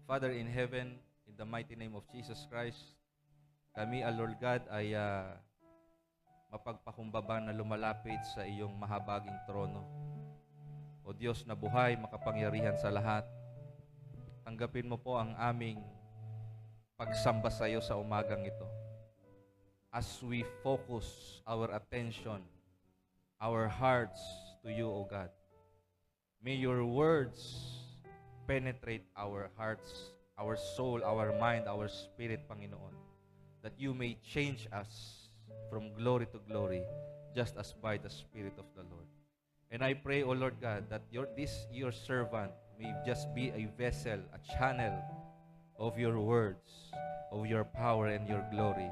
Father in heaven, in the mighty name of Jesus Christ, kami, Lord God, ay mapagpakumbaba na lumalapit sa iyong mahabaging trono. O Diyos na buhay, makapangyarihan sa lahat, tanggapin mo po ang aming pagsamba sa iyo sa umagang ito. As we focus our attention, our hearts to you, O God, may your words penetrate our hearts, our soul, our mind, our spirit, Panginoon, that you may change us from glory to glory, just as by the Spirit of the Lord. And I pray, O Lord God, that your servant may just be a vessel, a channel of your words, of your power and your glory.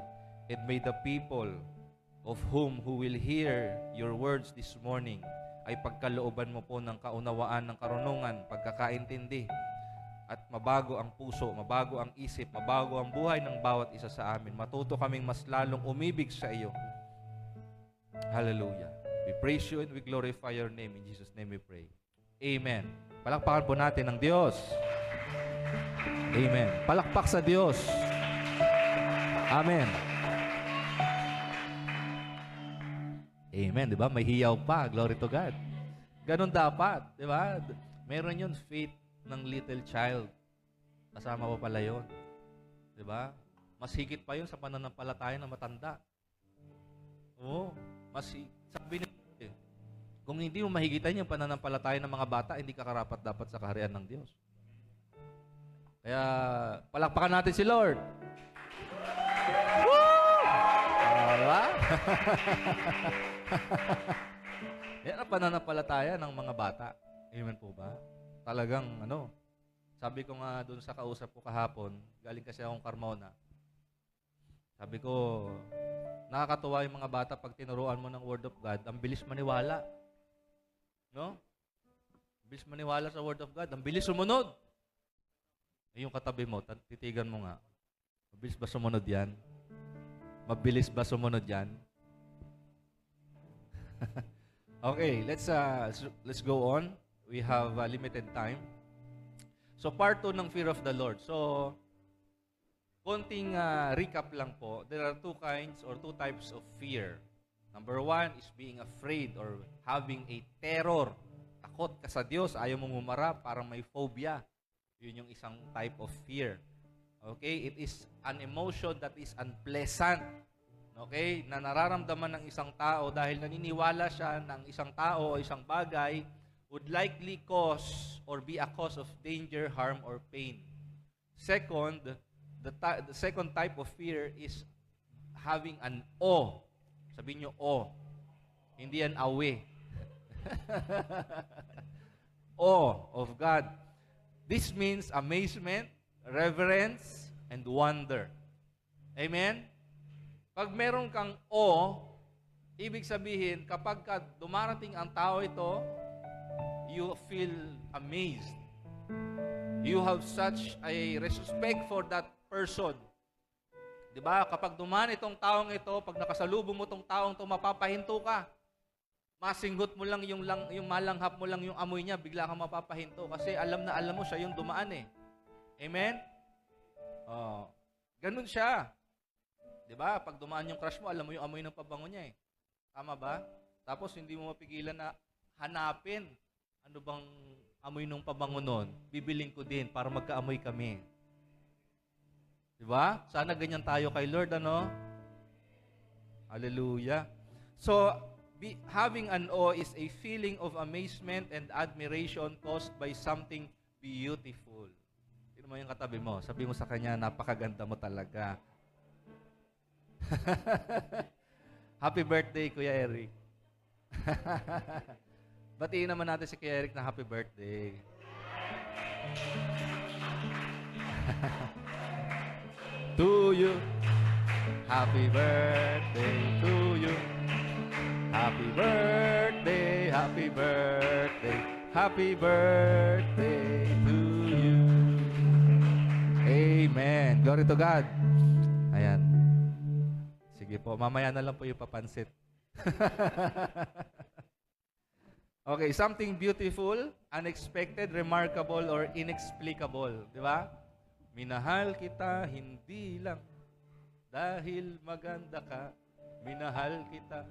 And may the people of who will hear your words this morning ay pagkalooban mo po ng kaunawaan, ng karunungan, pagkakaintindi, at mabago ang puso, mabago ang isip, mabago ang buhay ng bawat isa sa amin. Matuto kaming mas lalong umibig sa iyo. Hallelujah. We praise you and we glorify your name. In Jesus' name we pray. Amen. Palakpakan po natin ng Diyos. Amen. Palakpak sa Diyos. Amen. Amen. Di ba? May hiyaw pa. Glory to God. Ganon dapat. Di ba? Meron yun, faith ng little child. Kasama pa pala yun. Di ba? Mas higit pa yun sa pananampalataya ng matanda. Oo. Sabi niya, kung hindi mo mahigitan yung pananampalataya ng mga bata, hindi ka karapat dapat sa kaharian ng Diyos. Kaya, palakpakan natin si Lord. Woo! Diba? Yan ang pananampalataya ng mga bata. Amen po ba? Talagang, sabi ko nga doon sa kausap ko kahapon, galing kasi akong Carmona. Sabi ko, nakakatuwa yung mga bata pag tinuruan mo ng Word of God, ang bilis maniwala. No? Bilis maniwala sa Word of God, ang bilis sumunod. Yung katabi mo, titigan mo nga, mabilis ba sumunod yan? Mabilis ba sumunod yan? Okay, let's go on. We have limited time. So, part 2 ng fear of the Lord. So, konting recap lang po. There are two types of fear. Number 1 is being afraid or having a terror. Takot ka sa Diyos, ayaw mong humarap, parang may phobia. Yun yung isang type of fear. Okay? It is an emotion that is unpleasant. Okay? Na nararamdaman ng isang tao dahil naniniwala siya ng isang tao o isang bagay would likely cause or be a cause of danger, harm, or pain. Second, the second type of fear is having an awe. Sabihin nyo, awe. Hindi yan awe. Awe of God. This means amazement, reverence, and wonder. Amen? Pag meron kang awe, ibig sabihin, kapag dumarating ang tao ito, you feel amazed. You have such a respect for that person. Diba? Kapag dumaan itong taong ito, pag nakasalubong mo itong taong ito, mapapahinto ka. Masinggot mo lang yung malanghap mo lang yung amoy niya, bigla kang mapapahinto. Kasi alam na alam mo siya yung dumaan eh. Amen? Oh. Ganun siya. Diba? Pag dumaan yung crush mo, alam mo yung amoy ng pabango niya eh. Tama ba? Tapos hindi mo mapigilan na hanapin. Ano bang amoy nung pabango nun? Bibiling ko din para magkaamoy kami. Diba? Sana ganyan tayo kay Lord, Hallelujah. So, having an awe is a feeling of amazement and admiration caused by something beautiful. Tignan mo yung katabi mo. Sabi mo sa kanya, napakaganda mo talaga. Happy birthday, Kuya Eric. Batiin naman natin si Kuya Eric na happy birthday. To you. Happy birthday to you. Happy birthday, happy birthday, happy birthday to you. Amen. Glory to God. Ayan. Sige po, mamaya na lang po yung papansit. Okay, something beautiful, unexpected, remarkable, or inexplicable. Di ba? Minahal kita hindi lang dahil maganda ka. Minahal kita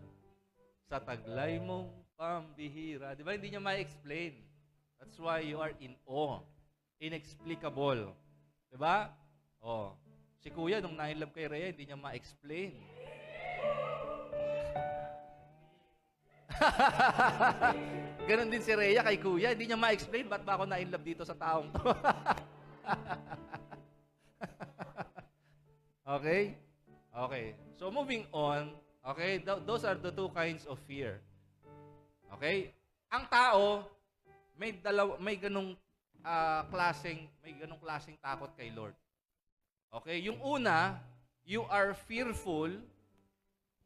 sa taglay mong pambihira. Di ba? Hindi niya ma-explain. That's why you are in awe. Inexplicable. Di ba? Oh. Si Kuya, nung na-inlove kay Rhea, hindi niya ma-explain. Ganon din si Rhea kay Kuya. Hindi niya ma-explain ba't ba ako na-inlove dito sa taong to. Okay? Okay. So, moving on. Okay? Those are the two kinds of fear. Okay? Ang tao, may ganong klaseng takot kay Lord. Okay? Yung una, you are fearful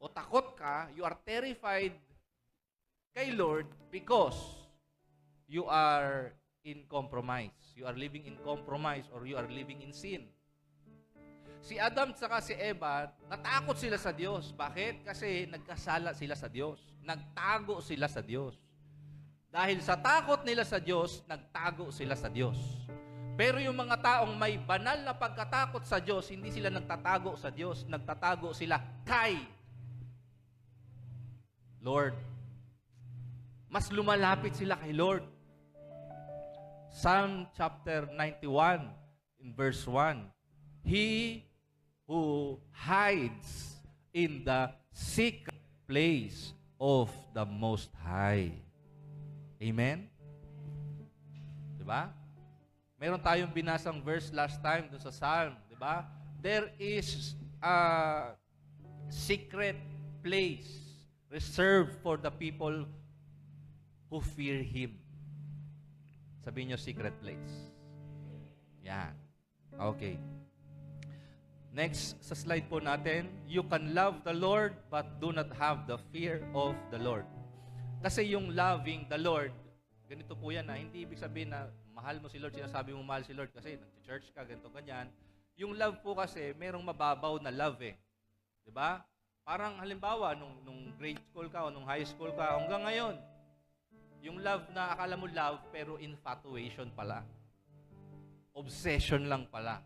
o takot ka, you are terrified kay Lord because you are in compromise. You are living in compromise or you are living in sin. Si Adam at si Eva, natakot sila sa Diyos. Bakit? Kasi nagkasala sila sa Diyos. Nagtago sila sa Diyos. Dahil sa takot nila sa Diyos, nagtago sila sa Diyos. Pero yung mga taong may banal na pagkatakot sa Diyos, hindi sila nagtatago sa Diyos. Nagtatago sila kay Lord. Mas lumalapit sila kay Lord. Psalm chapter 91 in verse 1. He who hides in the secret place of the Most High. Amen? Diba? Meron tayong binasang verse last time dun sa Psalm. Diba? There is a secret place reserved for the people who fear Him. Sabihin nyo, secret place. Yan. Okay. Next, sa slide po natin, you can love the Lord but do not have the fear of the Lord. Kasi yung loving the Lord, ganito po yan hindi ibig sabihin na mahal mo si Lord, sinasabi mo mahal si Lord kasi nag-church ka, ganito, ganyan. Yung love po kasi, merong mababaw na love eh. Diba? Parang halimbawa, nung grade school ka o nung high school ka, hanggang ngayon, yung love na akala mo love, pero infatuation pala. Obsession lang pala.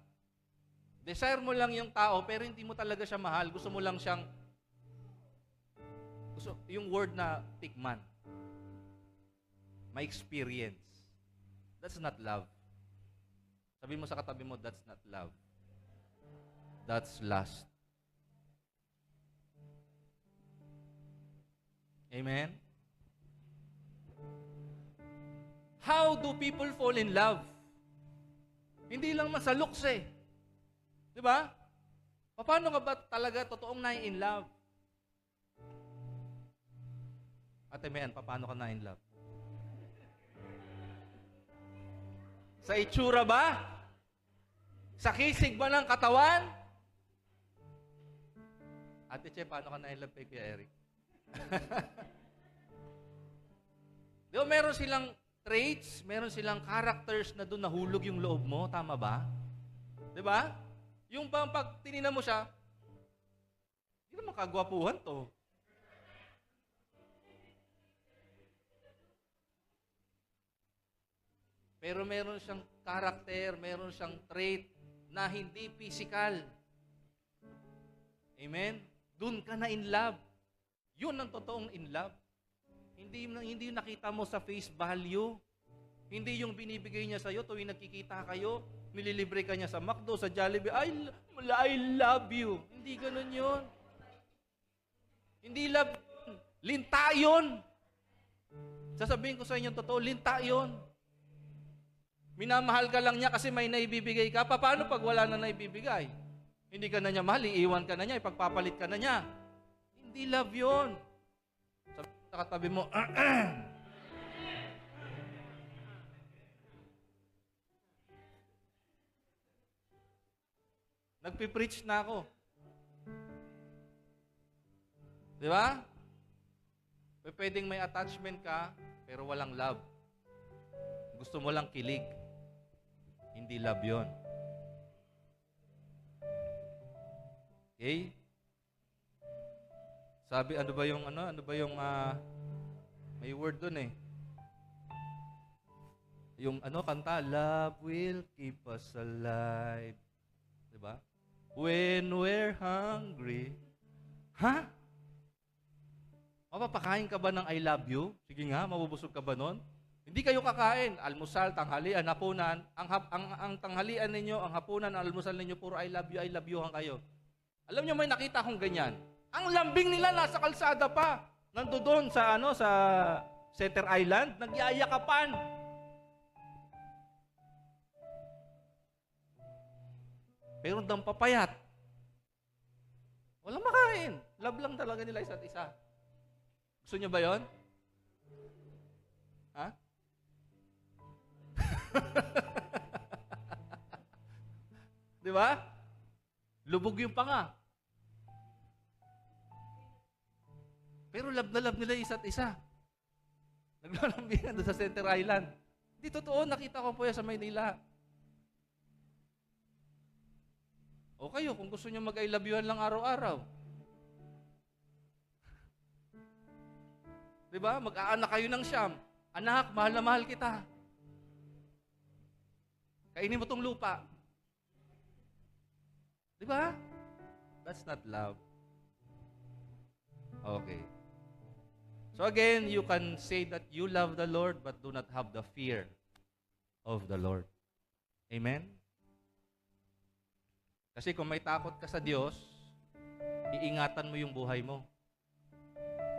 Desire mo lang yung tao, pero hindi mo talaga siya mahal. Gusto mo lang siyang, yung word na tikman. May experience. That's not love. Sabihin mo sa katabi mo, that's not love. That's lust. Amen? How do people fall in love? Hindi lang man sa looks eh. Diba? Paano ka ba talaga totoong na-in love? Ate Mayan, paano ka na-in love? Sa itsura ba? Sa kisig ba ng katawan? Ate Che, paano ka na-in love kay Kuya Eric? Di ba meron silang traits, meron silang characters na doon nahulog yung loob mo, tama ba? Di ba? Yung bang pag tininan mo siya, hindi naman kagwapuhan to. Pero meron siyang character, meron siyang trait na hindi physical. Amen? Doon ka na in love. Yun ang totoong in love. Hindi nakita mo sa face value. Hindi yung binibigay niya sa'yo tuwing nagkikita kayo, nililibre ka niya sa McDo, sa Jollibee, I love you. Hindi ganun yun. Hindi love yun. Linta yun. Sasabihin ko sa inyo totoo, linta yun. Minamahal ka lang niya kasi may naibibigay ka. Paano pag wala na naibibigay? Hindi ka na niya mahal, iiwan ka na niya, ipagpapalit ka na niya. Hindi love yun. Sabi sa katabi mo, nagpipreach na ako. Di ba? Pwedeng may attachment ka, pero walang love. Gusto mo lang kilig. Hindi love yun. Okay? Sabi, ano ba yung, may word dun eh. Yung kanta, love will keep us alive. Di ba? When we're hungry. Ha? Mapapakain ka ba ng I love you? Sige nga, mabubusog ka ba nun? Hindi kayo kakain. Almusal, tanghalian, hapunan. Ang tanghalian ninyo, ang hapunan, ang almusal ninyo, puro I love you hang kayo. Alam nyo, may nakita akong ganyan. Ang lambing nila nasa kalsada pa. Nandoon sa sa Center Island, nagyayakapan. Pero dang papayat. Walang makain. Love lang talaga nila isa't isa. Gusto nyo ba yon? Ha? Di ba? Lubog yung panga. Pero love na love nila isa't isa. Naglalambingan doon sa Center Island. Hindi totoo, nakita ko po yan sa Maynila. O kayo, kung gusto nyo mag-I love you-an lang araw-araw. Diba? Mag-aanak kayo ng siyam. Anak, mahal na mahal kita. Kainin mo tong lupa. Diba? That's not love. Okay. So again, you can say that you love the Lord but do not have the fear of the Lord. Amen? Kasi kung may takot ka sa Diyos, iingatan mo yung buhay mo.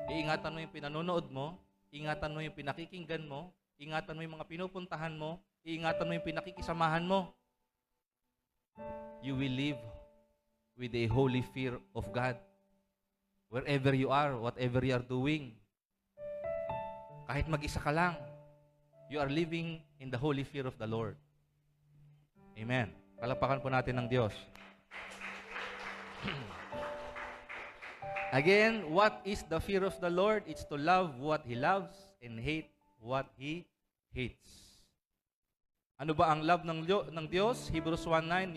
Iingatan mo yung pinanonood mo, ingatan mo yung pinakikinggan mo, ingatan mo yung mga pinupuntahan mo, iingatan mo yung pinakikisamahan mo. You will live with a holy fear of God. Wherever you are, whatever you are doing, kahit mag-isa ka lang, you are living in the holy fear of the Lord. Amen. Palapakan po natin ng Diyos. Again, what is the fear of the Lord? It's to love what He loves and hate what He hates. Ano ba ang love ng Diyos? Hebrews 1:9,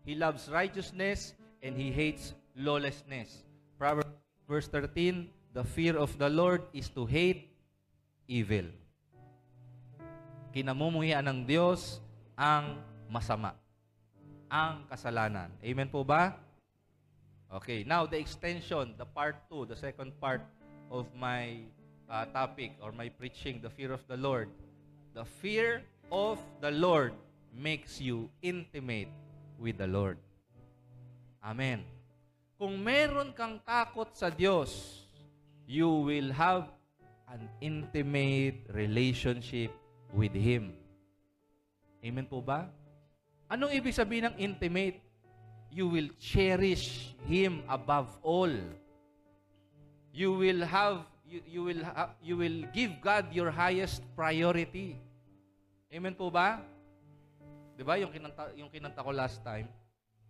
He loves righteousness and He hates lawlessness. Proverbs verse 13, the fear of the Lord is to hate evil. Kinamumuhian ng Diyos ang masama, ang kasalanan. Amen po ba? Okay, now the extension, the part 2, the second part of my topic or my preaching, the fear of the Lord. The fear of the Lord makes you intimate with the Lord. Amen. Kung meron kang takot sa Diyos, you will have an intimate relationship with Him. Amen po ba? Anong ibig sabihin ng intimate? You will cherish Him above all. You will give God your highest priority. Amen po ba? 'Di ba yung kinanta ko last time?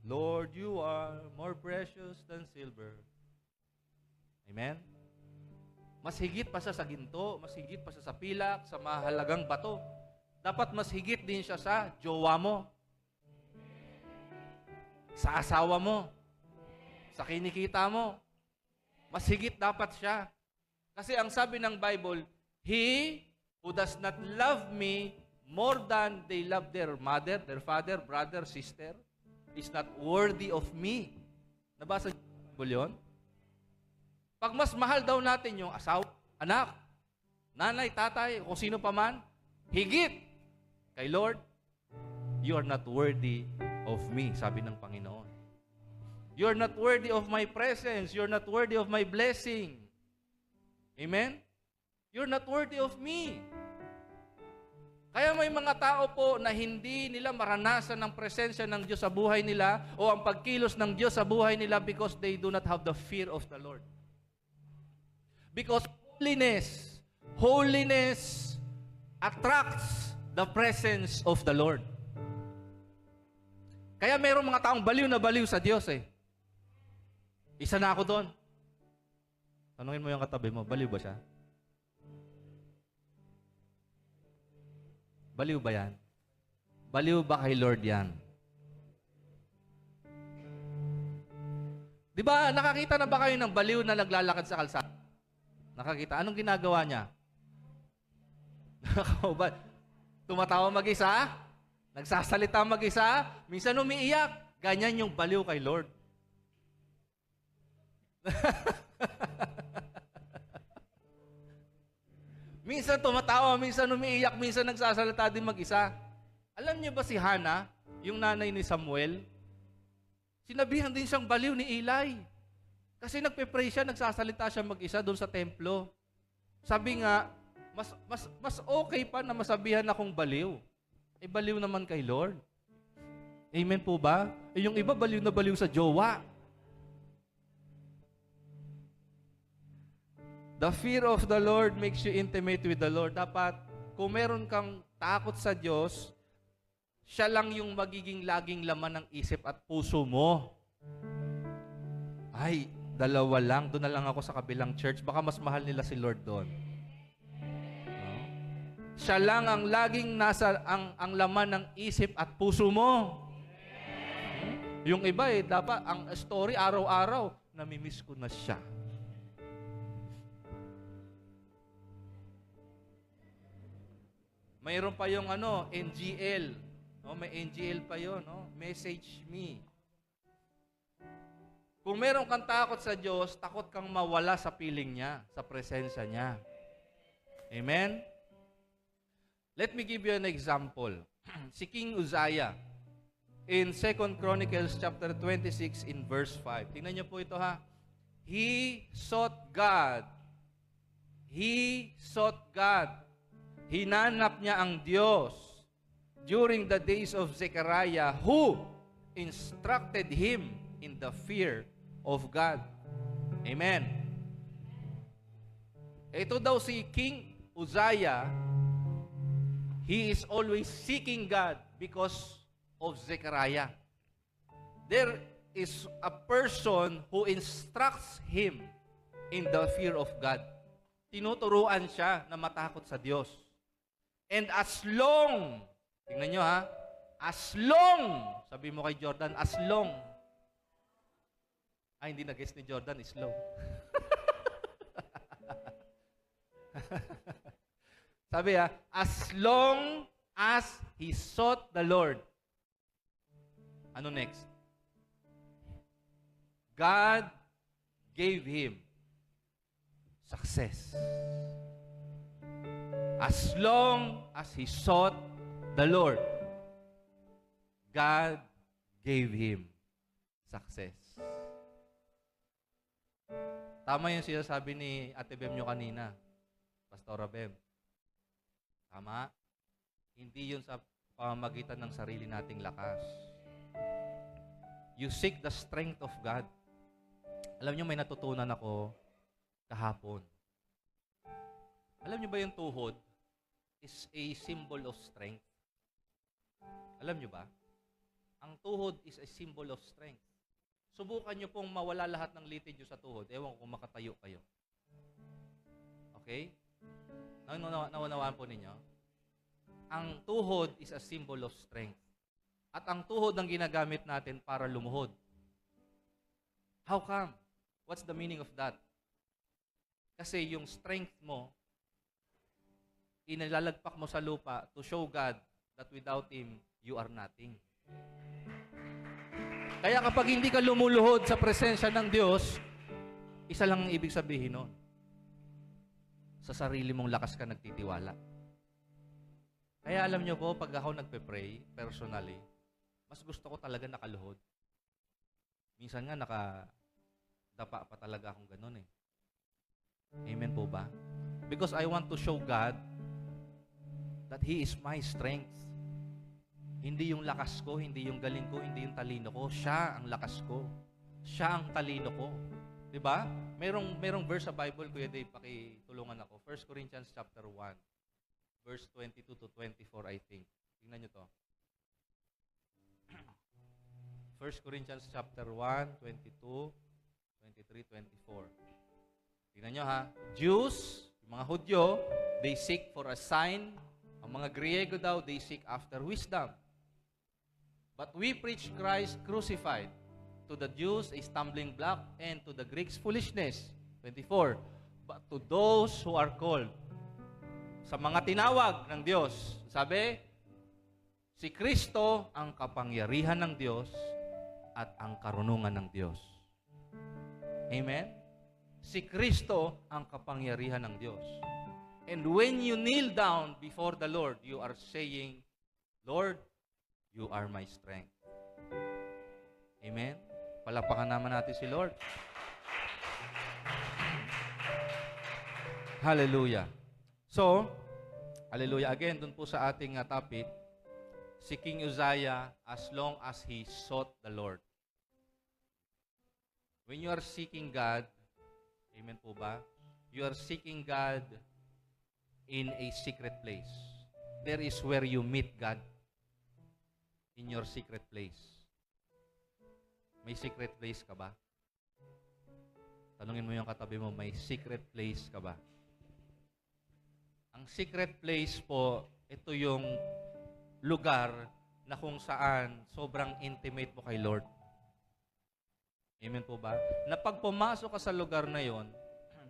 Lord, you are more precious than silver. Amen? Mas higit pa siya sa ginto, mas higit pa siya sa pilak, sa mahalagang bato. Dapat mas higit din siya sa jowa mo, sa asawa mo, sa kinikita mo. Mas higit dapat siya. Kasi ang sabi ng Bible, he who does not love me more than they love their mother, their father, brother, sister, is not worthy of me. Nabasa niyo sa Bible yun? Pag mas mahal daw natin yung asawa, anak, nanay, tatay, kung sino pa man, higit kay Lord, you are not worthy of me, sabi ng Panginoon. You are not worthy of my presence. You are not worthy of my blessing. Amen? You're not worthy of me. Kaya may mga tao po na hindi nila maranasan ang presensya ng Diyos sa buhay nila o ang pagkilos ng Diyos sa buhay nila because they do not have the fear of the Lord. Because holiness attracts the presence of the Lord. Kaya mayroong mga taong baliw na baliw sa Diyos eh. Isa na ako doon. Tanungin mo yung katabi mo, baliw ba siya? Baliw ba yan? Baliw ba kay Lord yan? Di ba, nakakita na ba kayo ng baliw na naglalakad sa kalsada? Nakakita. Anong ginagawa niya? Tumatawa mag-isa? Nagsasalita mag-isa? Minsan umiiyak. Ganyan yung baliw kay Lord. Minsan tumatawa, minsan umiiyak, minsan nagsasalita din mag-isa. Alam niyo ba si Hannah, yung nanay ni Samuel? Sinabihan din siyang baliw ni Eli. Kasi nagpe-pray siya, nagsasalita siya mag-isa doon sa templo. Sabi nga, mas okay pa na masabihan akong baliw. Eh, baliw naman kay Lord. Amen po ba? Eh, yung iba baliw na baliw sa jowa. The fear of the Lord makes you intimate with the Lord. Dapat, kung meron kang takot sa Diyos, siya lang yung magiging laging laman ng isip at puso mo. Ay, dalawa lang. Doon na lang ako sa kabilang church. Baka mas mahal nila si Lord doon. No? Siya lang ang laging nasa ang laman ng isip at puso mo. Yung iba dapat ang story araw-araw, namimiss ko na siya. Mayroon pa yung NGL. No, may NGL pa yon, no? Message me. Kung meron kang takot sa Diyos, takot kang mawala sa piling niya, sa presensya niya. Amen? Let me give you an example. Si King Uzziah, in 2 Chronicles chapter 26 in verse 5. Tingnan niyo po ito ha. He sought God. He sought God. Hinanap niya ang Diyos during the days of Zechariah, who instructed him in the fear of God. Amen. Ito daw si King Uzziah, he is always seeking God because of Zechariah. There is a person who instructs him in the fear of God. Tinuturuan siya na matakot sa Diyos. And as long, tingnan nyo ha, as long, sabi mo kay Jordan, as long. Ay, hindi na-guess ni Jordan, is slow. Sabi ha, as long as he sought the Lord. Ano next? God gave him success. As long as he sought the Lord, God gave him success. Tama yung sinasabi ni Ate Bem nyo kanina, Pastora Bem. Tama? Hindi yun sa pamamagitan ng sarili nating lakas. You seek the strength of God. Alam nyo, may natutunan ako kahapon. Alam nyo ba yung tuhod is a symbol of strength? Alam nyo ba? Ang tuhod is a symbol of strength. Subukan nyo pong mawala lahat ng litid nyo sa tuhod. Ewan ko kung makatayo kayo. Okay? Naunawaan po ninyo? Ang tuhod is a symbol of strength. At ang tuhod ang ginagamit natin para lumuhod. How come? What's the meaning of that? Kasi yung strength mo, inalalagpak mo sa lupa to show God that without Him, you are nothing. Kaya kapag hindi ka lumuluhod sa presensya ng Diyos, isa lang ang ibig sabihin nun. Sa sarili mong lakas ka nagtitiwala. Kaya alam nyo po, pag ako nagpe-pray, personally, mas gusto ko talaga nakaluhod. Minsan nga nakadapa pa talaga akong ganun eh. Amen po ba? Because I want to show God that He is my strength. Hindi yung lakas ko, hindi yung galing ko, hindi yung talino ko. Siya ang lakas ko. Siya ang talino ko. Diba? Merong verse sa Bible, Kuya Dave, pakitulungan ako. 1 Corinthians chapter 1, verse 22 to 24, I think. Tingnan nyo to. 1 Corinthians chapter 1, 22, 23, 24. Tingnan nyo ha. Jews, yung mga Hudyo, they seek for a sign. Ang mga Griego daw, they seek after wisdom. But we preach Christ crucified. To the Jews, a stumbling block, and to the Greeks, foolishness. 24. But to those who are called, sa mga tinawag ng Diyos, sabi, si Kristo ang kapangyarihan ng Diyos at ang karunungan ng Diyos. Amen? Si Kristo ang kapangyarihan ng Diyos. And when you kneel down before the Lord, you are saying, Lord, you are my strength. Amen? Palapakan naman natin si Lord. Hallelujah. So, hallelujah. Again, dun po sa ating topic, si King Uzziah, as long as he sought the Lord. When you are seeking God, amen po ba? You are seeking God in a secret place. There is where you meet God. In your secret place. May secret place ka ba? Tanungin mo yung katabi mo, may secret place ka ba? Ang secret place po, ito yung lugar na kung saan sobrang intimate mo kay Lord. Amen po ba? Na pag pumasok ka sa lugar na yon,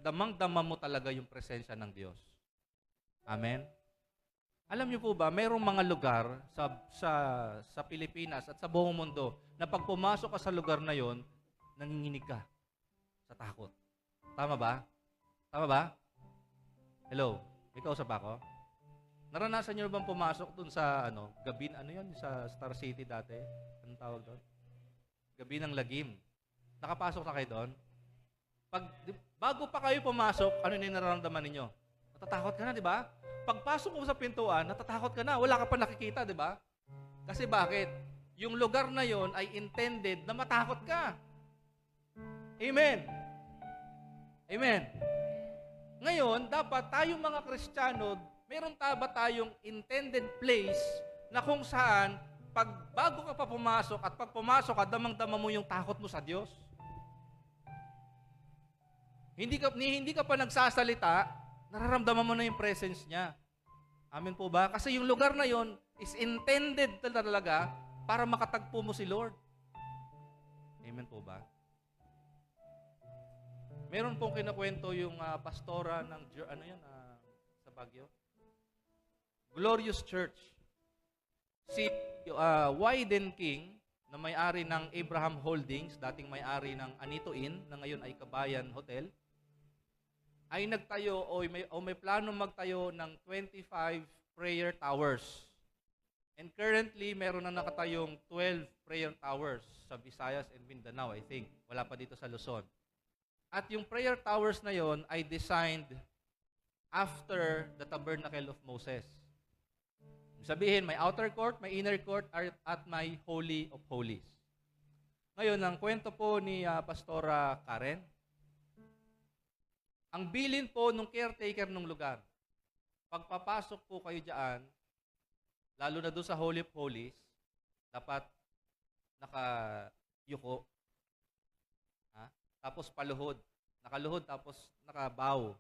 damang-dama mo talaga yung presensya ng Diyos. Amen? Alam niyo po ba, mayroong mga lugar sa Pilipinas at sa buong mundo na pag pumasok ka sa lugar na yon, nanginginig ka sa takot. Tama ba? Tama ba? Hello? May kausap ako? Naranasan niyo bang pumasok dun sa gabi, sa Star City dati? Anong tawag doon? Gabi ng Lagim. Nakapasok na kayo doon? Bago pa kayo pumasok, ano yung nararamdaman ninyo? Natatakot ka na, di ba? Pagpasok mo sa pintuan, natatakot ka na. Wala ka pa nakikita, di ba? Kasi bakit? Yung lugar na yon ay intended na matakot ka. Amen. Amen. Ngayon, dapat tayong mga Kristiyano, meron ba tayong intended place na kung saan, bago ka pa pumasok at pag pumasok ka, damang-dama mo yung takot mo sa Diyos. Hindi ka pa nagsasalita, nararamdaman mo na yung presence niya. Amen po ba? Kasi yung lugar na yon is intended talaga para makatagpo mo si Lord. Amen po ba? Meron pong kinakwento yung pastora ng sa Baguio. Glorious Church. Si Wyden King, na may-ari ng Abraham Holdings, dating may-ari ng Anito Inn, na ngayon ay Kabayan Hotel, ay nagtayo o may plano magtayo ng 25 prayer towers. And currently, meron na nakatayong 12 prayer towers sa Visayas and Mindanao, I think. Wala pa dito sa Luzon. At yung prayer towers na yon ay designed after the Tabernacle of Moses. Sabihin, may outer court, may inner court, at may Holy of Holies. Ngayon, ang kwento po ni Pastora Karen, ang bilin po nung caretaker ng lugar, pagpapasok po kayo dyan, lalo na doon sa Holy of Holies, dapat nakayuko, tapos paluhod. Nakaluhod, tapos nakabaw.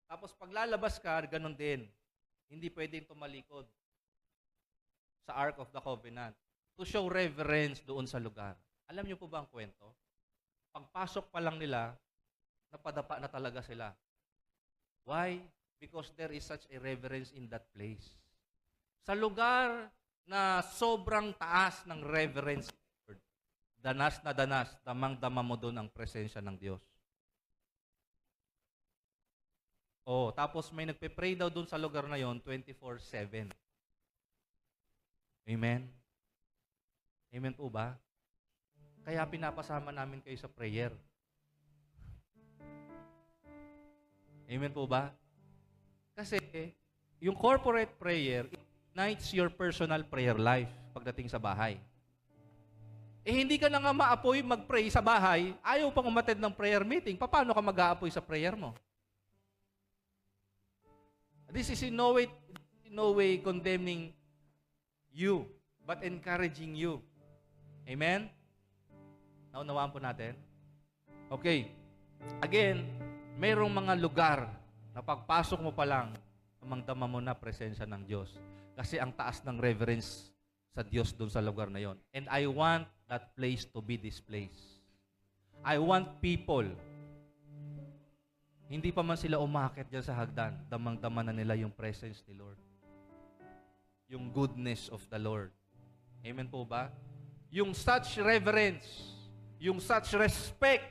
Tapos paglalabas ka, ganun din. Hindi pwedeng tumalikod sa Ark of the Covenant to show reverence doon sa lugar. Alam niyo po ba ang kwento? Pagpasok pa lang nila, napadapa na talaga sila. Why? Because there is such a reverence in that place. Sa lugar na sobrang taas ng reverence, danas na danas, damang-dama mo doon ang presensya ng Diyos. Tapos may nagpe-pray daw doon sa lugar na yon 24/7. Amen? Amen po ba? Kaya pinapasama namin kayo sa prayer. Amen po ba? Kasi yung corporate prayer ignites your personal prayer life pagdating sa bahay. Hindi ka na nga ma-apoy mag-pray sa bahay, ayaw pang umattend ng prayer meeting, paano ka mag-a-apoy sa prayer mo? This is in no way condemning you, but encouraging you. Amen? Naunawaan po natin? Okay. Again, mayroong mga lugar na pagpasok mo pa lang, damang-dama mo na presensya ng Diyos. Kasi ang taas ng reverence sa Diyos doon sa lugar na yon. And I want that place to be this place. I want people, hindi pa man sila umakit dyan sa hagdan, damang-dama na nila yung presence ni Lord. Yung goodness of the Lord. Amen po ba? yung such reverence, yung such respect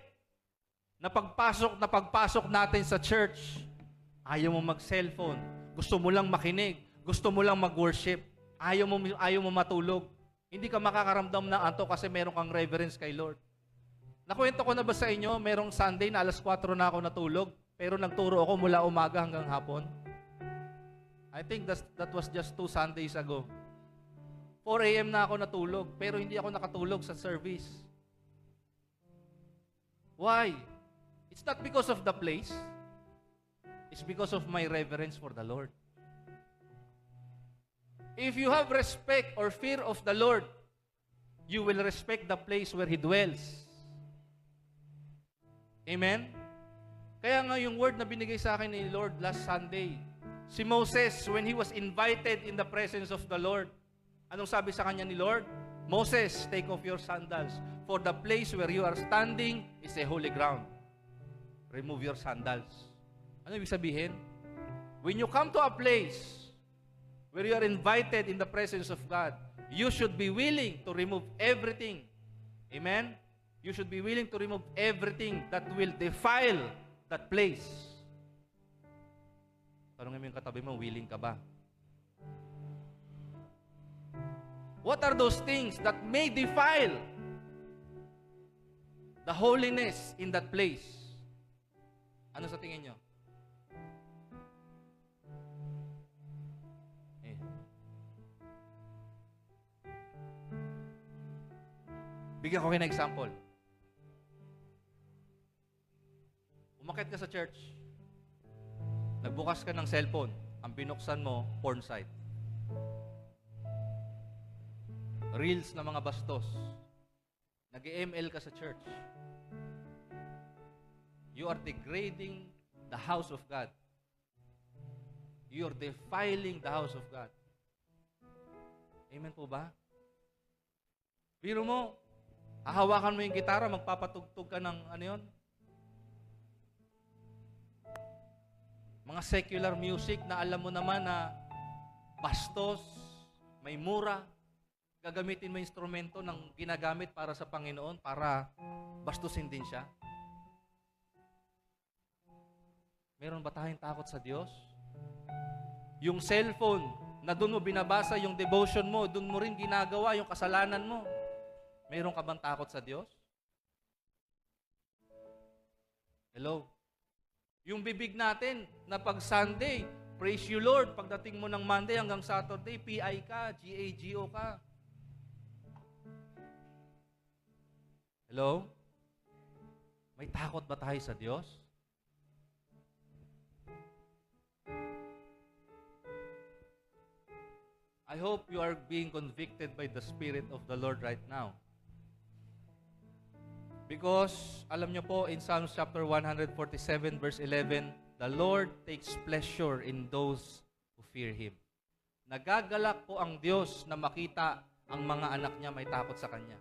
na pagpasok natin sa church, ayaw mo mag-cellphone, gusto mo lang makinig, gusto mo lang mag-worship, ayaw mo matulog. Hindi ka makakaramdam ng antok kasi meron kang reverence kay Lord. Nakwento ko na ba sa inyo, merong Sunday na alas 4 na ako natulog, pero nagturo ako mula umaga hanggang hapon? I think that was just 2 Sundays ago. 4 a.m. na ako natulog, pero hindi ako nakatulog sa service. Why? It's not because of the place. It's because of my reverence for the Lord. If you have respect or fear of the Lord, you will respect the place where He dwells. Amen? Kaya nga yung word na binigay sa akin ni Lord last Sunday, si Moses, when he was invited in the presence of the Lord, anong sabi sa kanya ni Lord? Moses, take off your sandals, for the place where you are standing is a holy ground. Remove your sandals. Ano ibig sabihin? When you come to a place where you are invited in the presence of God, you should be willing to remove everything. Amen? You should be willing to remove everything that will defile that place. Tanungin mo yung katabi mo, willing ka ba? What are those things that may defile the holiness in that place? Ano sa tingin nyo? Bigyan ko kayo ng example. Umakyat ka sa church. Nagbukas ka ng cellphone. Ang binuksan mo, porn site. Reels na mga bastos. Nag-ML ka sa church. You are degrading the house of God. You are defiling the house of God. Amen po ba? Biro mo, hahawakan mo yung gitara, magpapatugtog ka ng ano yun? Mga secular music na alam mo naman na bastos, may mura, gagamitin mo instrumento ng ginagamit para sa Panginoon para bastusin din siya. Meron ba tayong takot sa Diyos? Yung cellphone, na doon mo binabasa yung devotion mo, doon mo rin ginagawa yung kasalanan mo. Meron ka bang takot sa Diyos? Hello? Yung bibig natin, na pag Sunday, praise you Lord, pagdating mo ng Monday hanggang Saturday, PI ka, GAGO ka. Hello? May takot ba tayo sa Diyos? I hope you are being convicted by the Spirit of the Lord right now. Because, alam nyo po, in Psalms chapter 147, verse 11, the Lord takes pleasure in those who fear Him. Nagagalak po ang Diyos na makita ang mga anak niya may takot sa Kanya.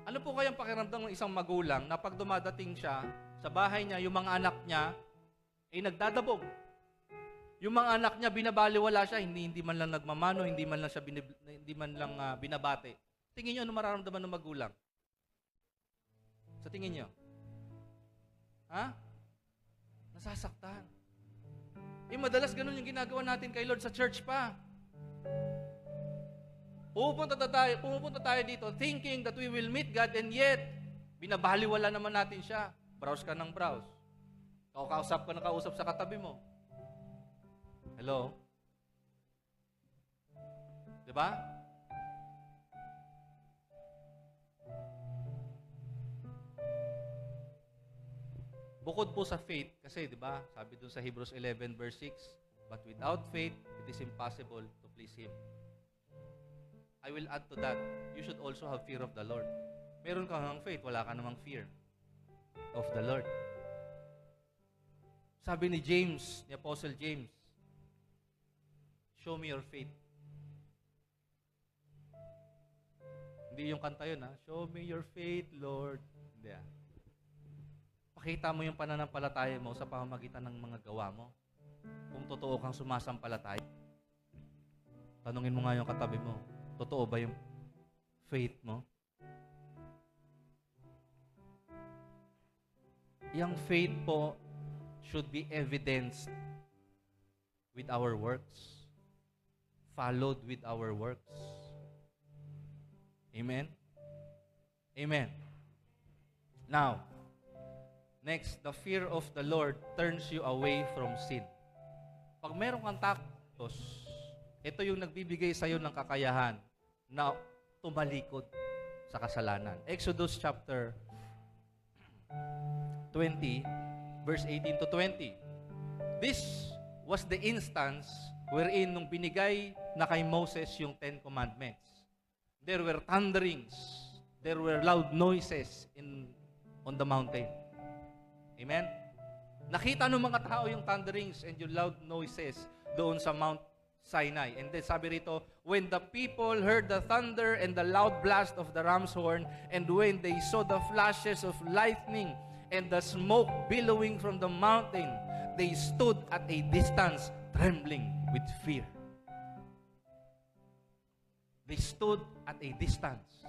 Ano po kayang pakiramdam ng isang magulang na pag dumadating siya sa bahay niya, yung mga anak niya ay nagdadabog. Yung mga anak niya, binabaliwala siya, hindi man lang nagmamano, hindi man lang binabate. Tingin niyo, ano mararamdaman ng magulang? Sa tingin niyo? Ha? Nasasaktan. Madalas ganun yung ginagawa natin kay Lord sa church pa. Pumupunta tayo dito thinking that we will meet God and yet, binabaliwala naman natin siya. Browse ka ng browse. Kausap ka ng kausap sa katabi mo. Hello? Diba? Bukod po sa faith, kasi diba, sabi dun sa Hebrews 11 verse 6, but without faith, it is impossible to please Him. I will add to that, you should also have fear of the Lord. Meron ka ng faith, wala ka namang fear of the Lord. Sabi ni James, ni Apostle James, show me your faith. Hindi yung kanta yun, ha? Show me your faith, Lord. Hindi, ha? Pakita mo yung pananampalataya mo sa pamamagitan ng mga gawa mo. Kung totoo kang sumasampalataya. Tanungin mo nga yung katabi mo, totoo ba yung faith mo? Yung faith po should be evidenced with our works, followed with our works. Amen? Amen. Now, next, the fear of the Lord turns you away from sin. Pag meron kang takot, ito yung nagbibigay sa'yo ng kakayahan na tumalikod sa kasalanan. Exodus chapter 20, verse 18 to 20. This was the instance wherein nung binigay na kay Moses yung 10 Commandments. There were thunderings. There were loud noises on the mountain. Amen? Nakita ng mga tao yung thunderings and yung loud noises doon sa Mount Sinai. And then sabi rito, when the people heard the thunder and the loud blast of the ram's horn, and when they saw the flashes of lightning and the smoke billowing from the mountain, they stood at a distance, trembling with fear. They stood at a distance.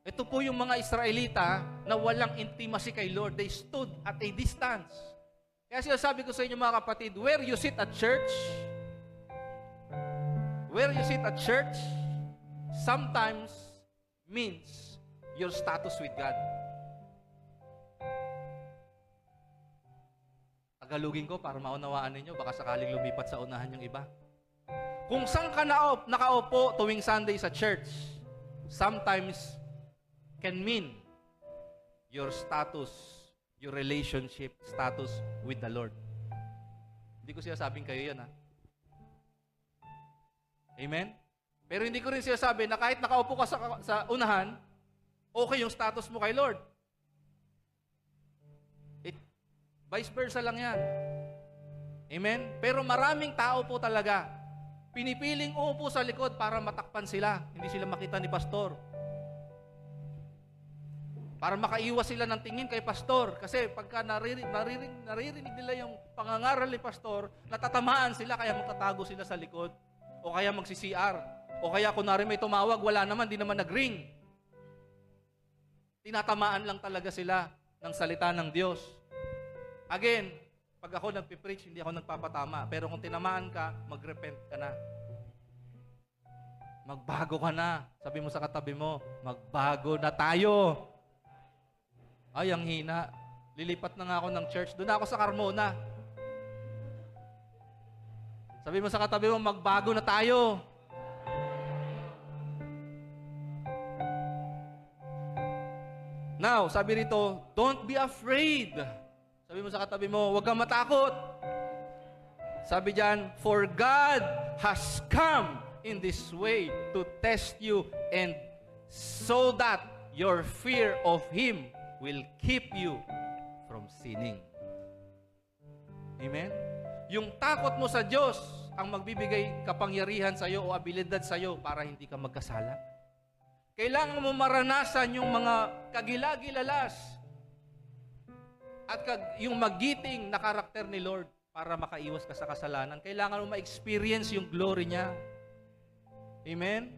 Ito po yung mga Israelita na walang intimacy kay Lord. They stood at a distance. Kaya sinasabi ko sa inyo mga kapatid, where you sit at church, sometimes means your status with God. Tagalugin ko para maunawaan ninyo, baka sakaling lumipat sa unahan yung iba. Kung saan ka nakaupo tuwing Sunday sa church, sometimes can mean your status, your relationship status with the Lord. Hindi ko sinasabing kayo yan, ha? Amen? Pero hindi ko rin sinasabi na kahit nakaupo ka sa unahan, okay yung status mo kay Lord. Vice versa lang yan. Amen? Pero maraming tao po talaga, pinipiling uupo sa likod para matakpan sila. Hindi sila makita ni pastor. Para makaiwas sila ng tingin kay pastor. Kasi pagka naririnig nila yung pangangaral ni pastor, natatamaan sila, kaya magtatago sila sa likod. O kaya magsi-CR. O kaya kunwari may tumawag, wala naman, di naman nag-ring. Tinatamaan lang talaga sila ng salita ng Diyos. Again, pag ako nagpipreach, hindi ako nagpapatama. Pero kung tinamaan ka, mag-repent ka na. Magbago ka na. Sabi mo sa katabi mo, magbago na tayo. Ay, ang hina. Lilipat na nga ako ng church. Doon ako sa Carmona. Sabi mo sa katabi mo, magbago na tayo. Now, sabi rito, don't be afraid. Sabi mo sa katabi mo, huwag kang matakot. Sabi diyan, for God has come in this way to test you, and so that your fear of Him will keep you from sinning. Amen? Yung takot mo sa Diyos ang magbibigay kapangyarihan sa iyo o abilidad sa iyo para hindi ka magkasala. Kailangan mo maranasan yung mga kagilagilalas at yung magiting na karakter ni Lord para makaiwas ka sa kasalanan. Kailangan mo ma-experience yung glory niya. Amen?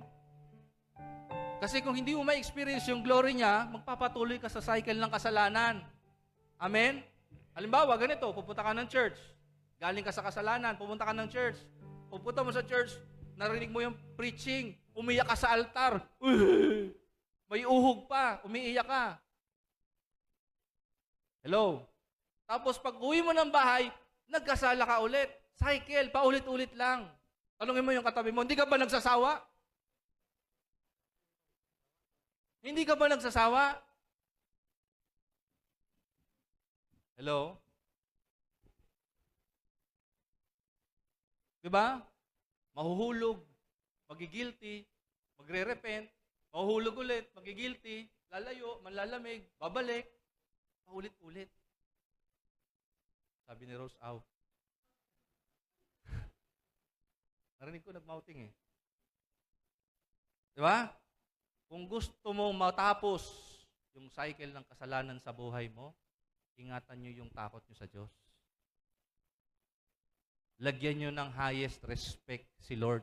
Kasi kung hindi mo ma-experience yung glory niya, magpapatuloy ka sa cycle ng kasalanan. Amen? Halimbawa, ganito, pupunta ka ng church. Galing ka sa kasalanan, pupunta ka ng church. Pupunta mo sa church, narinig mo yung preaching, umiyak ka sa altar. May uhog pa, umiiyak ka. Hello? Tapos pag uwi mo ng bahay, nagkasala ka ulit. Cycle, paulit-ulit lang. Tanungin mo yung katabi mo, hindi ka ba nagsasawa? Hindi ka ba nagsasawa? Hello? Diba? Mahuhulog, magigilty, magre-repent, mahuhulog ulit, magigilty, lalayo, manlalamig, babalik, paulit-ulit. Sabi ni Rose, aw. Narinig ko nag-mouthing eh. Diba? Kung gusto mo matapos yung cycle ng kasalanan sa buhay mo, ingatan nyo yung takot nyo sa Diyos. Lagyan nyo ng highest respect si Lord.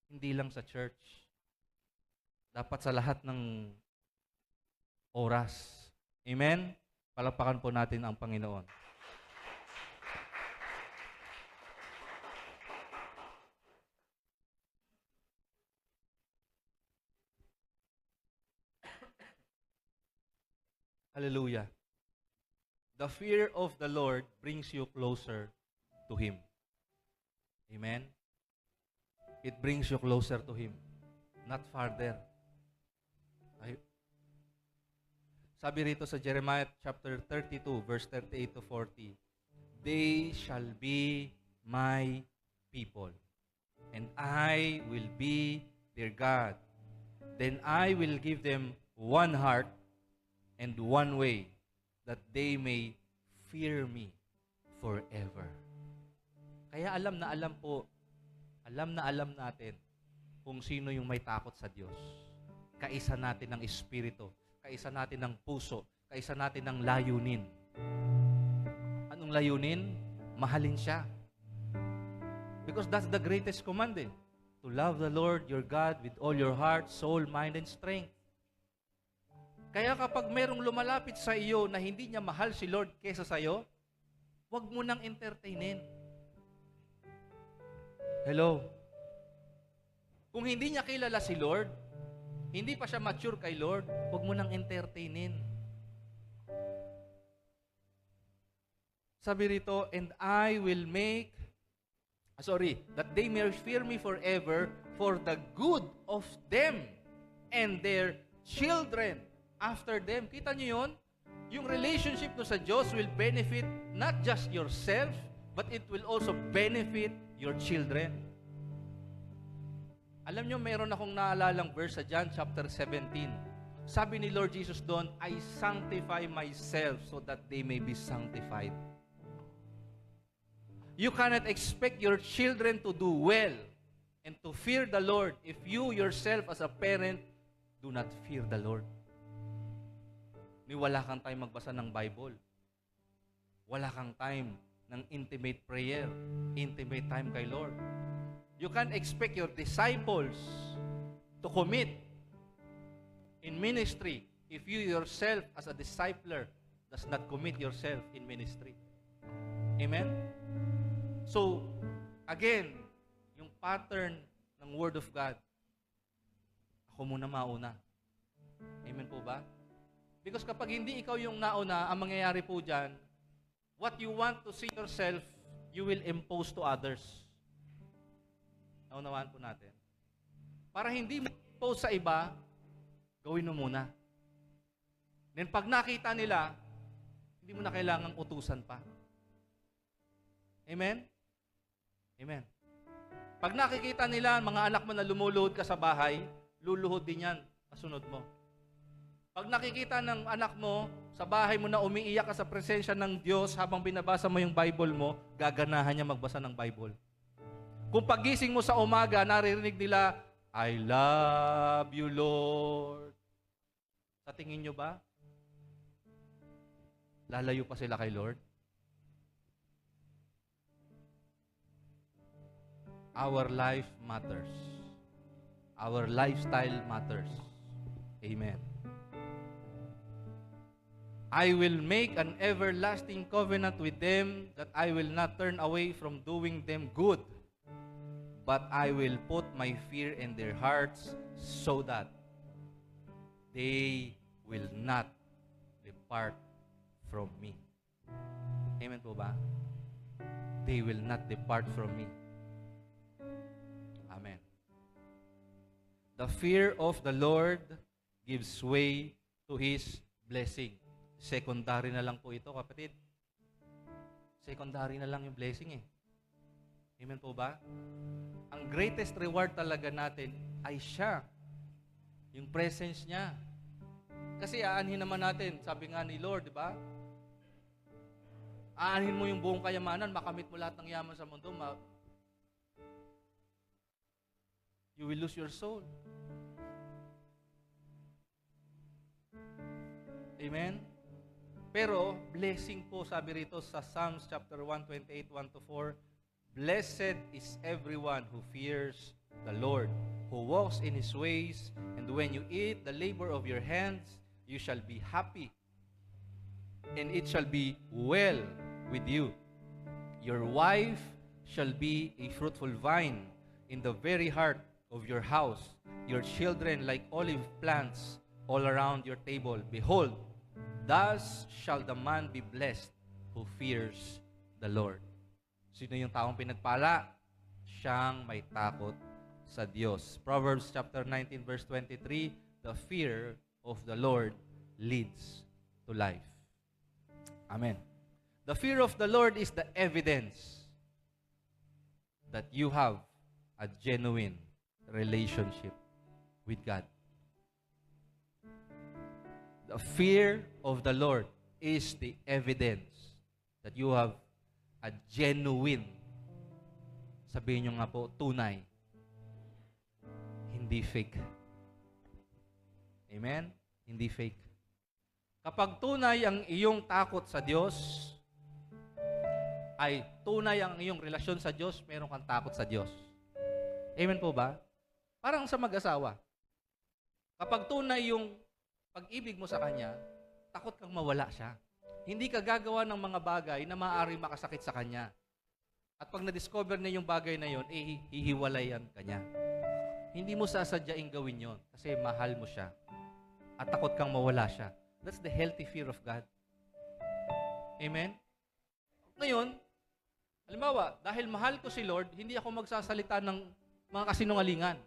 Hindi lang sa church. Dapat sa lahat ng oras. Amen? Palakpakan po natin ang Panginoon. Hallelujah. The fear of the Lord brings you closer to Him. Amen? It brings you closer to Him, not farther. Sabi rito sa Jeremiah chapter 32, verse 38 to 40, "They shall be my people, and I will be their God. Then I will give them one heart and one way, that they may fear me forever." Kaya alam na alam natin kung sino yung may takot sa Diyos. Kaisa natin ng espiritu, kaisa natin ng puso, kaisa natin ng layunin. Anong layunin? Mahalin siya. Because that's the greatest command eh. To love the Lord your God with all your heart, soul, mind, and strength. Kaya kapag merong lumalapit sa iyo na hindi niya mahal si Lord kesa sa iyo, huwag mo nang entertainin. Hello? Kung hindi niya kilala si Lord, hindi pa siya mature kay Lord, huwag mo nang entertainin. Sabi rito, "And I will make," that they may fear me forever for the good of them and their children after them. Kita niyo yun? Yung relationship mo sa Diyos will benefit not just yourself, but it will also benefit your children. Alam niyo, mayroon akong naalalang verse sa John chapter 17. Sabi ni Lord Jesus doon, "I sanctify myself so that they may be sanctified." You cannot expect your children to do well and to fear the Lord if you yourself as a parent do not fear the Lord. Wala kang time magbasa ng Bible. Wala kang time ng intimate prayer, intimate time kay Lord. You can't expect your disciples to commit in ministry if you yourself as a discipler does not commit yourself in ministry. Amen? So, again, yung pattern ng Word of God, ako muna mauna. Amen po ba? Because kapag hindi ikaw yung nauna, ang mangyayari po dyan, what you want to see yourself, you will impose to others. Naunawaan po natin. Para hindi mo impose sa iba, gawin mo muna. Then pag nakita nila, hindi mo na kailangang utusan pa. Amen? Amen. Pag nakikita nila, mga anak mo na lumuluhod ka sa bahay, luluhod din yan, kasunod mo. Pag nakikita ng anak mo, sa bahay mo na umiiyak ka sa presensya ng Diyos habang binabasa mo yung Bible mo, gaganahan niya magbasa ng Bible. Kung pagising mo sa umaga, naririnig nila, "I love you, Lord." Sa tingin nyo ba? Lalayo pa sila kay Lord? Our life matters. Our lifestyle matters. Amen. "I will make an everlasting covenant with them that I will not turn away from doing them good, but I will put my fear in their hearts so that they will not depart from me." Amen po ba? They will not depart from me. Amen. The fear of the Lord gives way to His blessing. Secondary na lang po ito, kapatid. Secondary na lang yung blessing eh. Amen po ba? Ang greatest reward talaga natin ay siya. Yung presence niya. Kasi aanhin naman natin, sabi nga ni Lord, di ba? Aanhin mo yung buong kayamanan, makamit mo lahat ng yaman sa mundo, you will lose your soul. Amen? Pero, blessing po, sabi rito sa Psalms chapter 128, 1-4, "Blessed is everyone who fears the Lord who walks in His ways, and when you eat the labor of your hands, you shall be happy, and it shall be well with you. Your wife shall be a fruitful vine in the very heart of your house, your children like olive plants all around your table. Behold, thus shall the man be blessed who fears the Lord. Sino yung taong pinagpala? Siyang may takot sa Diyos. Proverbs chapter 19 verse 23, the fear of the Lord leads to life. Amen. The fear of the Lord is the evidence that you have a genuine relationship with God. The fear of the Lord is the evidence that you have a genuine, sabihin nyo nga po, tunay, hindi fake. Amen? Hindi fake. Kapag tunay ang iyong takot sa Diyos, ay tunay ang iyong relasyon sa Diyos, meron kang takot sa Diyos. Amen po ba? Parang sa mag-asawa. Kapag tunay yung pag-ibig mo sa Kanya, takot kang mawala siya. Hindi ka gagawa ng mga bagay na maaari makasakit sa Kanya. At pag na-discover niya yung bagay na yon, hihiwalayan ka niya. Hindi mo sasadyaing gawin yon kasi mahal mo siya. At takot kang mawala siya. That's the healthy fear of God. Amen? Ngayon, halimbawa, dahil mahal ko si Lord, hindi ako magsasalita ng mga kasinungalingan.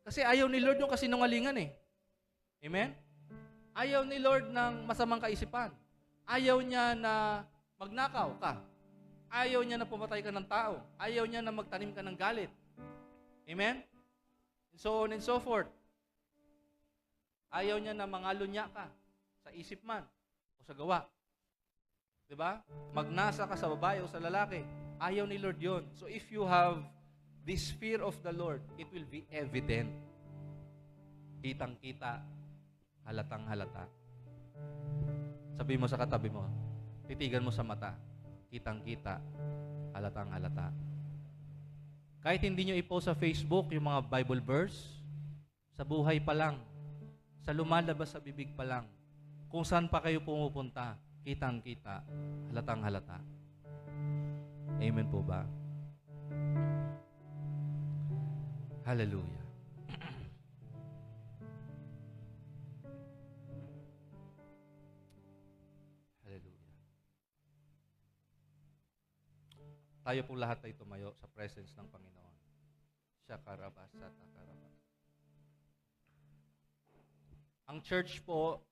Kasi ayaw ni Lord yung kasinungalingan eh. Amen? Ayaw ni Lord ng masamang kaisipan. Ayaw niya na magnakaw ka. Ayaw niya na pumatay ka ng tao. Ayaw niya na magtanim ka ng galit. Amen? And so on and so forth. Ayaw niya na mangalunya ka sa isip man o sa gawa. Diba? Magnasa ka sa babae o sa lalaki. Ayaw ni Lord yon. So if you have this fear of the Lord, it will be evident. Kitang-kita, halatang-halata. Sabi mo sa katabi mo, titigan mo sa mata, kitang-kita, halatang-halata. Kahit hindi nyo i-post sa Facebook yung mga Bible verse, sa buhay pa lang, sa lumalabas sa bibig pa lang, kung saan pa kayo pumupunta, kitang-kita, halatang-halata. Amen po ba? Hallelujah. Hallelujah. Tayo po lahat ay tumayo sa presence ng Panginoon. Shakarabas at akarabas. Ang church po,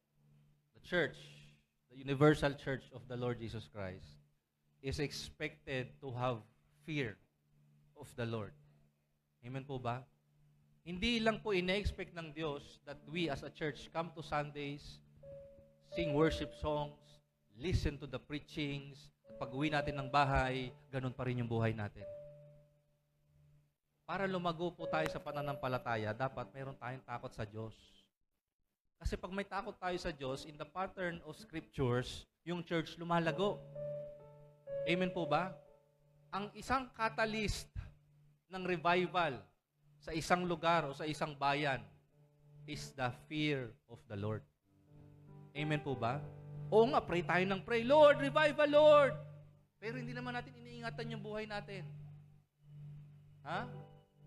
the church, the universal church of the Lord Jesus Christ, is expected to have fear of the Lord. Amen po ba? Hindi lang po ina-expect ng Diyos that we as a church come to Sundays, sing worship songs, listen to the preachings, at pag-uwi natin ng bahay, ganun pa rin yung buhay natin. Para lumago po tayo sa pananampalataya, dapat mayroon tayong takot sa Diyos. Kasi pag may takot tayo sa Diyos, in the pattern of scriptures, yung church lumalago. Amen po ba? Ang isang catalyst ng revival sa isang lugar o sa isang bayan is the fear of the Lord. Amen po ba? Oo nga, pray tayo ng pray. Lord, revival, Lord! Pero hindi naman natin iniingatan yung buhay natin. Ha?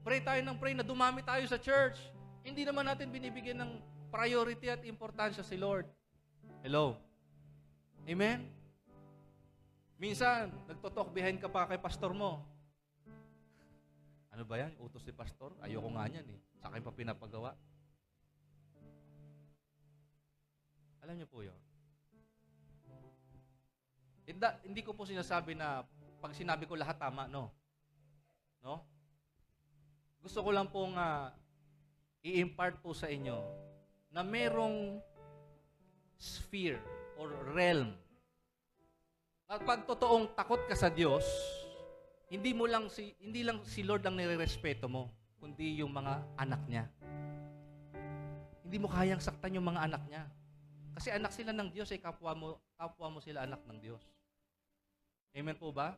Pray tayo ng pray na dumami tayo sa church. Hindi naman natin binibigyan ng priority at importansya si Lord. Hello? Amen? Minsan, nagtotalk behind ka pa kay pastor mo. Ano ba yan? Utos ni pastor? Ayoko nga niyan eh. Sa akin pa pinapagawa. Alam niyo po yun. Hindi ko po sinasabi na pag sinabi ko lahat tama, no? No? Gusto ko lang pong i-impart po sa inyo na merong sphere or realm. At pag totoong takot ka sa Diyos, hindi lang si Lord ang nirerespeto mo, kundi yung mga anak niya. Hindi mo kayang saktan yung mga anak niya. Kasi anak sila ng Diyos, kapwa mo sila anak ng Diyos. Amen po ba?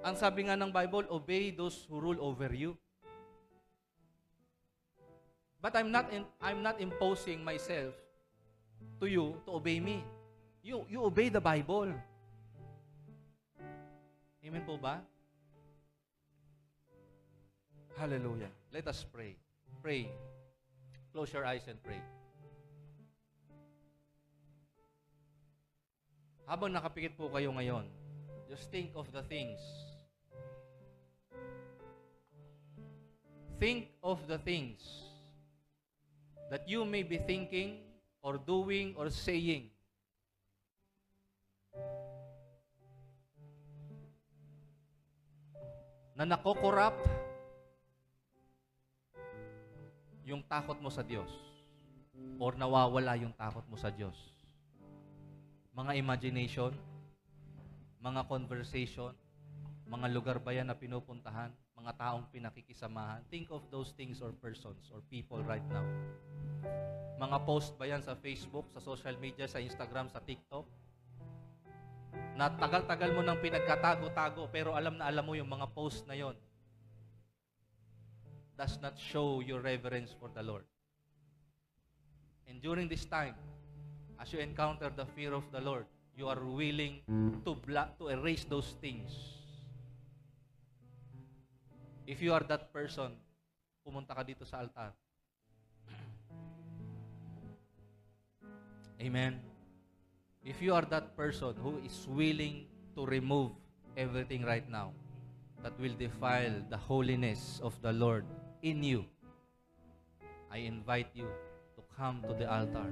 Ang sabi nga ng Bible, obey those who rule over you. But I'm not imposing myself to you to obey me. You obey the Bible. Amen po ba? Hallelujah. Let us pray. Pray. Close your eyes and pray. Habang nakapikit po kayo ngayon, just think of the things. Think of the things that you may be thinking or doing or saying na nakokorrupt yung takot mo sa Diyos or nawawala yung takot mo sa Diyos. Mga imagination, mga conversation, mga lugar ba yan na pinupuntahan, mga taong pinakikisamahan. Think of those things or persons or people right now. Mga post ba yan sa Facebook, sa social media, sa Instagram, sa TikTok? Na tagal-tagal mo nang pinagkatago-tago pero alam na alam mo yung mga post na yon does not show your reverence for the Lord. And during this time, as you encounter the fear of the Lord, you are willing to erase those things. If you are that person, pumunta ka dito sa altar. Amen. If you are that person who is willing to remove everything right now that will defile the holiness of the Lord in you, I invite you to come to the altar.